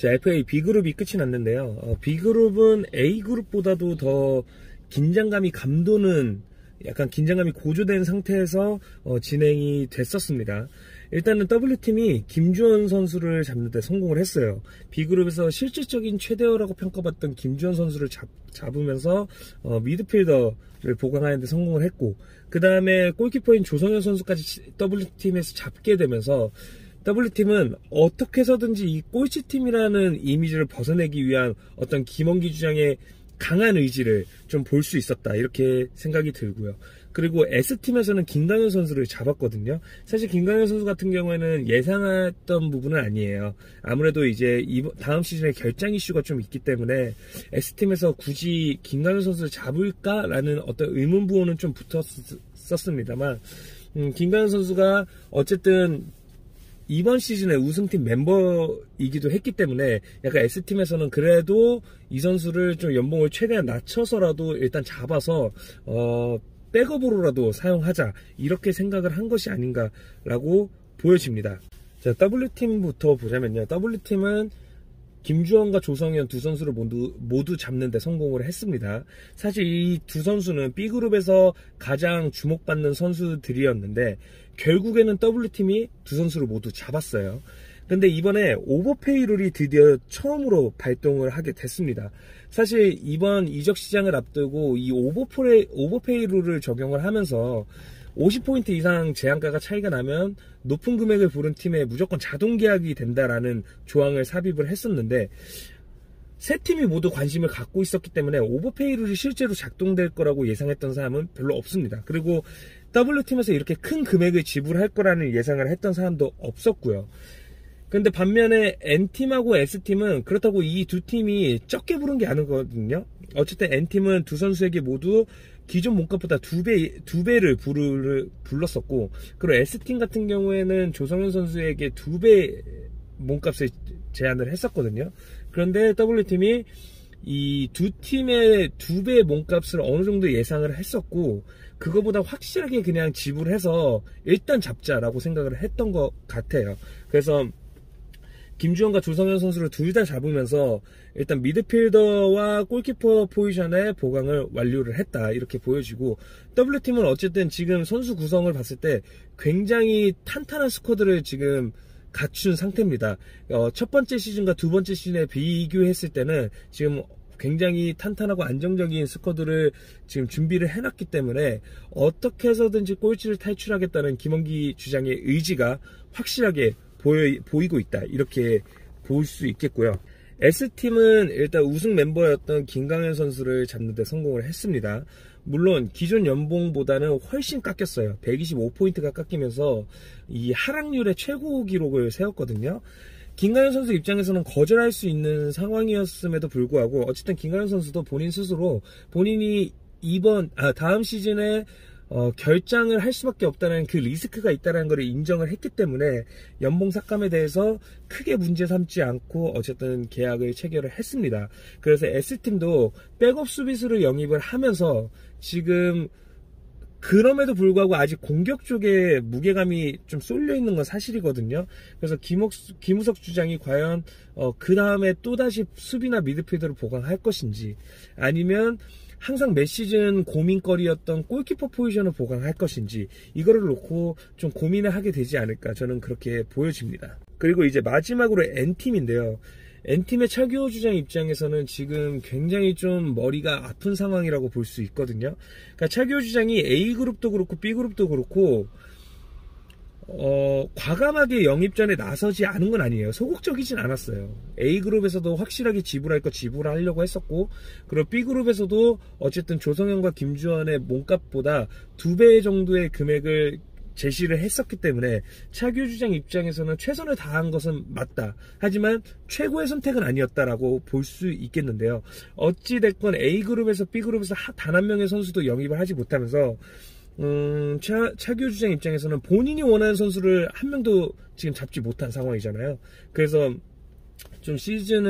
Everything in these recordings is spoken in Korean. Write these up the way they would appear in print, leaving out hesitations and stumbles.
자, FA B그룹이 끝이 났는데요. B그룹은 A그룹보다도 더 긴장감이 감도는 약간 긴장감이 고조된 상태에서 진행이 됐었습니다. 일단은 W팀이 김주원 선수를 잡는 데 성공을 했어요. B그룹에서 실질적인 최대어라고 평가받던 김주원 선수를 잡으면서 미드필더를 보강하는 데 성공을 했고, 그 다음에 골키퍼인 조성현 선수까지 W팀에서 잡게 되면서 W팀은 어떻게 해서든지 이 꼴찌팀이라는 이미지를 벗어내기 위한 어떤 김원기 주장의 강한 의지를 좀 볼 수 있었다, 이렇게 생각이 들고요. 그리고 S팀에서는 김강현 선수를 잡았거든요. 사실 김강현 선수 같은 경우에는 예상했던 부분은 아니에요. 아무래도 이제 다음 시즌에 결장 이슈가 좀 있기 때문에 S팀에서 굳이 김강현 선수를 잡을까라는 어떤 의문부호는 좀 붙었었습니다만, 김강현 선수가 어쨌든 이번 시즌에 우승팀 멤버이기도 했기 때문에 약간 S팀에서는 그래도 이 선수를 좀 연봉을 최대한 낮춰서라도 일단 잡아서 백업으로라도 사용하자, 이렇게 생각을 한 것이 아닌가라고 보여집니다. 자, W팀부터 보자면요. W팀은 김주원과 조성현 두 선수를 모두 잡는 데 성공을 했습니다. 사실 이 두 선수는 B그룹에서 가장 주목받는 선수들이었는데 결국에는 W팀이 두 선수를 모두 잡았어요. 근데 이번에 오버페이 룰이 드디어 처음으로 발동을 하게 됐습니다. 사실 이번 이적 시장을 앞두고 이 오버페이 룰을 적용을 하면서 50포인트 이상 제한가가 차이가 나면 높은 금액을 부른 팀에 무조건 자동 계약이 된다라는 조항을 삽입을 했었는데, 세 팀이 모두 관심을 갖고 있었기 때문에 오버페이 룰이 실제로 작동될 거라고 예상했던 사람은 별로 없습니다. 그리고 W팀에서 이렇게 큰 금액을 지불할 거라는 예상을 했던 사람도 없었고요. 근데 반면에 N팀하고 S팀은 그렇다고 이 두 팀이 적게 부른 게 아니거든요. 어쨌든 N팀은 두 선수에게 모두 기존 몸값보다 두 배를 불렀었고, 그리고 S팀 같은 경우에는 조성현 선수에게 2배 몸값을 제안을 했었거든요. 그런데 W팀이 이 두 팀의 2배 몸값을 어느 정도 예상을 했었고, 그거보다 확실하게 그냥 지불해서 일단 잡자라고 생각을 했던 것 같아요. 그래서 김주원과 조성현 선수를 둘 다 잡으면서 일단 미드필더와 골키퍼 포지션의 보강을 완료를 했다, 이렇게 보여지고, W팀은 어쨌든 지금 선수 구성을 봤을 때 굉장히 탄탄한 스쿼드를 지금 갖춘 상태입니다. 첫 번째 시즌과 두 번째 시즌에 비교했을 때는 지금 굉장히 탄탄하고 안정적인 스쿼드를 지금 준비를 해놨기 때문에 어떻게 해서든지 꼴찌를 탈출하겠다는 김원기 주장의 의지가 확실하게 보이고 있다, 이렇게 볼 수 있겠고요. S팀은 일단 우승 멤버였던 김강현 선수를 잡는 데 성공을 했습니다. 물론 기존 연봉보다는 훨씬 깎였어요. 125포인트가 깎이면서 이 하락률의 최고 기록을 세웠거든요. 김강현 선수 입장에서는 거절할 수 있는 상황이었음에도 불구하고 어쨌든 김강현 선수도 본인 스스로 본인이 다음 시즌에 결장을 할 수밖에 없다는 그 리스크가 있다는 것을 인정을 했기 때문에 연봉 삭감에 대해서 크게 문제 삼지 않고 어쨌든 계약을 체결을 했습니다. 그래서 S팀도 백업 수비수를 영입을 하면서 지금 그럼에도 불구하고 아직 공격 쪽에 무게감이 좀 쏠려 있는 건 사실이거든요. 그래서 김우석 주장이 과연 그 다음에 또다시 수비나 미드필더를 보강할 것인지, 아니면 항상 매 시즌 고민거리였던 골키퍼 포지션을 보강할 것인지, 이거를 놓고 좀 고민을 하게 되지 않을까, 저는 그렇게 보여집니다. 그리고 이제 마지막으로 N팀인데요. N팀의 차규호 주장 입장에서는 지금 굉장히 좀 머리가 아픈 상황이라고 볼 수 있거든요. 그러니까 차규호 주장이 A그룹도 그렇고 B그룹도 그렇고 과감하게 영입전에 나서지 않은 건 아니에요. 소극적이진 않았어요. A그룹에서도 확실하게 지불할 거 지불하려고 했었고, 그리고 B그룹에서도 어쨌든 조성현과 김주원의 몸값보다 2배 정도의 금액을 제시를 했었기 때문에 차규 주장 입장에서는 최선을 다한 것은 맞다, 하지만 최고의 선택은 아니었다라고 볼 수 있겠는데요. 어찌됐건 A그룹에서 B그룹에서 단 한 명의 선수도 영입을 하지 못하면서 차규 주장 입장에서는 본인이 원하는 선수를 한 명도 지금 잡지 못한 상황이잖아요. 그래서 좀 시즌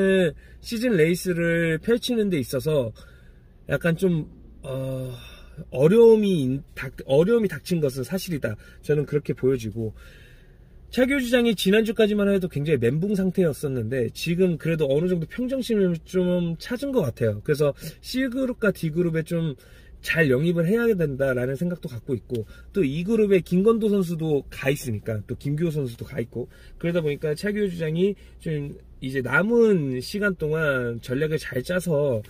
레이스를 펼치는 데 있어서 약간 좀 어려움이 닥친 것은 사실이다, 저는 그렇게 보여지고, 차기호 주장이 지난주까지만 해도 굉장히 멘붕 상태였었는데 지금 그래도 어느 정도 평정심을 좀 찾은 것 같아요. 그래서 C그룹과 D그룹에 좀 잘 영입을 해야 된다라는 생각도 갖고 있고, 또 이 그룹에 김건도 선수도 가 있으니까, 또 김규호 선수도 가 있고, 그러다 보니까 차기호 주장이 좀 이제 남은 시간 동안 전략을 잘 짜서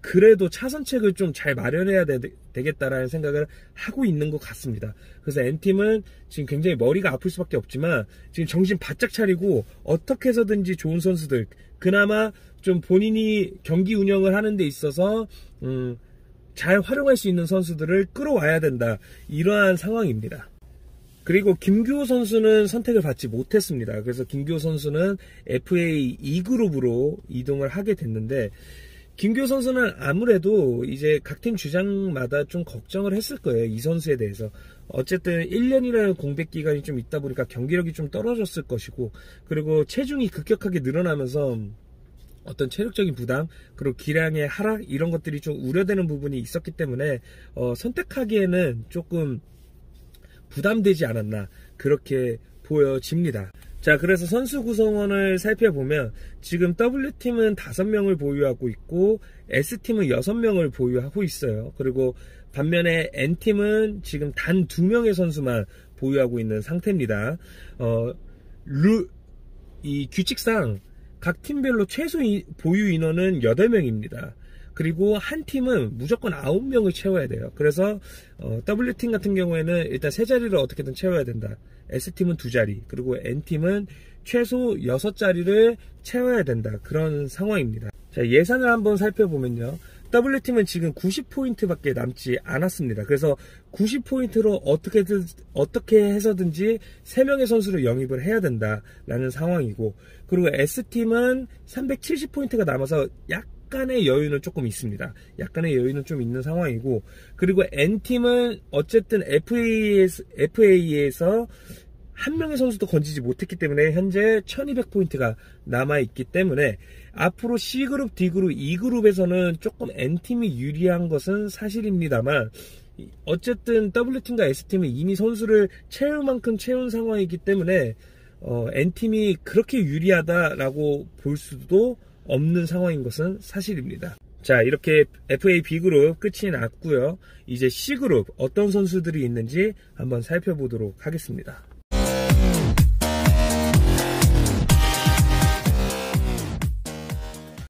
그래도 차선책을 좀 잘 마련해야 되겠다라는 생각을 하고 있는 것 같습니다. 그래서 N팀은 지금 굉장히 머리가 아플 수밖에 없지만 지금 정신 바짝 차리고 어떻게 해서든지 좋은 선수들, 그나마 좀 본인이 경기 운영을 하는 데 있어서 잘 활용할 수 있는 선수들을 끌어와야 된다, 이러한 상황입니다. 그리고 김규호 선수는 선택을 받지 못했습니다. 그래서 김규호 선수는 FA 2그룹으로 이동을 하게 됐는데, 김규호 선수는 아무래도 이제 각 팀 주장마다 좀 걱정을 했을 거예요, 이 선수에 대해서. 어쨌든 1년이라는 공백 기간이 좀 있다 보니까 경기력이 좀 떨어졌을 것이고, 그리고 체중이 급격하게 늘어나면서 어떤 체력적인 부담, 그리고 기량의 하락, 이런 것들이 좀 우려되는 부분이 있었기 때문에 선택하기에는 조금 부담되지 않았나, 그렇게 보여집니다. 자, 그래서 선수 구성원을 살펴보면 지금 W팀은 5명을 보유하고 있고 S팀은 6명을 보유하고 있어요. 그리고 반면에 N팀은 지금 단 2명의 선수만 보유하고 있는 상태입니다. 이 규칙상 각 팀별로 최소 보유 인원은 8명입니다. 그리고 한 팀은 무조건 9명을 채워야 돼요. 그래서 W팀 같은 경우에는 일단 3자리를 어떻게든 채워야 된다. S팀은 2자리, 그리고 N팀은 최소 6자리를 채워야 된다, 그런 상황입니다. 자, 예산을 한번 살펴보면요, W팀은 지금 90포인트밖에 남지 않았습니다. 그래서 90포인트로 어떻게 해서든지 3명의 선수를 영입을 해야 된다라는 상황이고, 그리고 S팀은 370포인트가 남아서 약간의 여유는 조금 있습니다. 약간의 여유는 좀 있는 상황이고, 그리고 N팀은 어쨌든 FA에서 한 명의 선수도 건지지 못했기 때문에 현재 1200포인트가 남아있기 때문에 앞으로 C그룹, D그룹, E그룹에서는 조금 N팀이 유리한 것은 사실입니다만, 어쨌든 W팀과 S팀은 이미 선수를 채울 만큼 채운 상황이기 때문에 N팀이 그렇게 유리하다라고 볼 수도 없는 상황인 것은 사실입니다. 자, 이렇게 FA B그룹 끝이 났고요. 이제 C그룹 어떤 선수들이 있는지 한번 살펴보도록 하겠습니다.